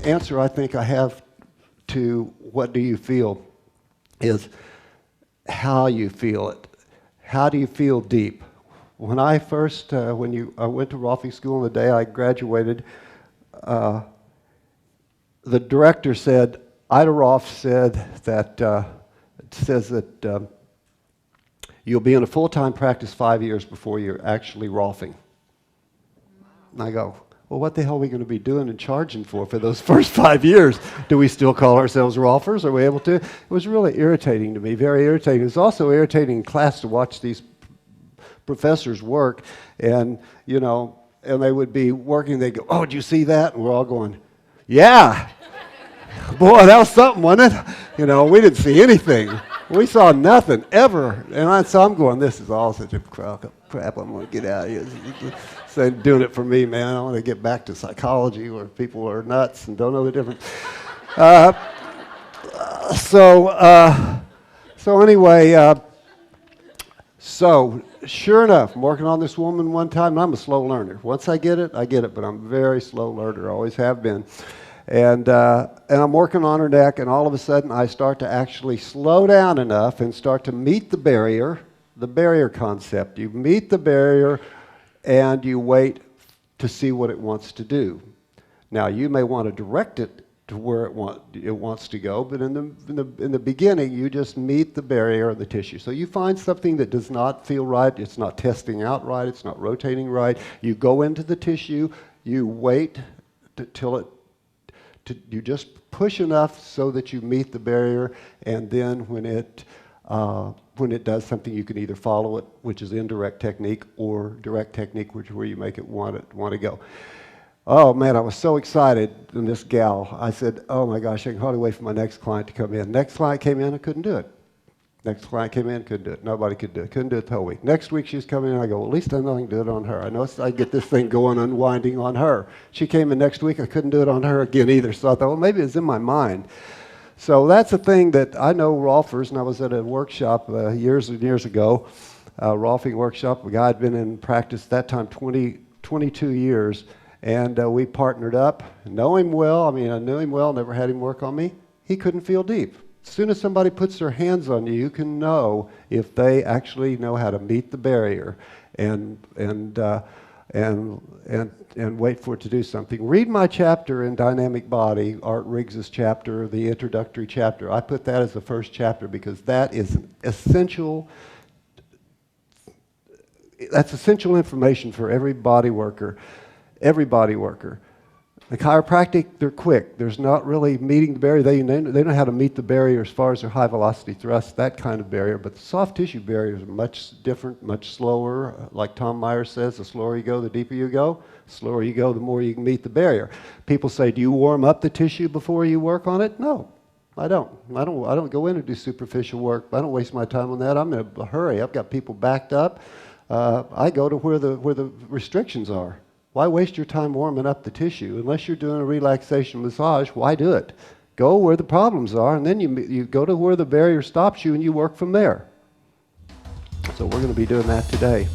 answer I think I have to what do you feel is how you feel it. How do you feel deep? When I first, I went to Rolfing School, and the day I graduated, the director said, Ida Rolf said that, it says that you'll be in a full-time practice 5 years before you're actually Rolfing. And I go, well, what the hell are we going to be doing and charging for those first 5 years? Do we still call ourselves Rolfers? Are we able to? It was really irritating to me, very irritating. It was also irritating in class to watch these professors work, and, you know, and they would be working, they'd go, oh, did you see that? And we're all going, yeah. Boy, that was something, wasn't it? You know, we didn't see anything. We saw nothing, ever. And so I'm going, this is all such a crap. I'm going to get out of here. So doing it for me, man. I want to get back to psychology where people are nuts and don't know the difference. So anyway, so sure enough, I'm working on this woman one time, and I'm a slow learner. Once I get it, but I'm a very slow learner, always have been. And I'm working on her neck, and all of a sudden I start to actually slow down enough and start to meet the barrier concept. You meet the barrier, and you wait to see what it wants to do. Now, you may want to direct it to where it wants to go, but in the beginning, you just meet the barrier of the tissue. So you find something that does not feel right, it's not testing out right, it's not rotating right. You go into the tissue, you wait you just push enough so that you meet the barrier, and then when it does something, you can either follow it, which is indirect technique, or direct technique, which is where you make it want to go. Oh man, I was so excited in this gal. I said, oh my gosh, I can hardly wait for my next client to come in. Next client came in, I couldn't do it. Next client came in, couldn't do it. Nobody could do it. Couldn't do it the whole week. Next week she's coming in, I go, well, at least I know I can do it on her. I know I get this thing going, unwinding on her. She came in next week, I couldn't do it on her again either. So I thought, well, maybe it's in my mind. So that's a thing that I know Rolfers, and I was at a workshop years and years ago, Rolfing workshop. A guy had been in practice that time 22 years, and we partnered up. I knew him well, never had him work on me. He couldn't feel deep. As soon as somebody puts their hands on you, you can know if they actually know how to meet the barrier and wait for it to do something. Read my chapter in Dynamic Body, Art Riggs's chapter, the introductory chapter. I put that as the first chapter because that is essential. That's essential information for every body worker. Every body worker. The chiropractic, they're quick. There's not really meeting the barrier. They know how to meet the barrier as far as their high velocity thrust, that kind of barrier. But the soft tissue barriers are much different, much slower. Like Tom Myers says, the slower you go, the deeper you go. The slower you go, the more you can meet the barrier. People say, do you warm up the tissue before you work on it? No, I don't. I don't go in and do superficial work. I don't waste my time on that. I'm in a hurry. I've got people backed up. I go to where the restrictions are. Why waste your time warming up the tissue? Unless you're doing a relaxation massage, why do it? Go where the problems are, and then you go to where the barrier stops you, and you work from there. So we're going to be doing that today.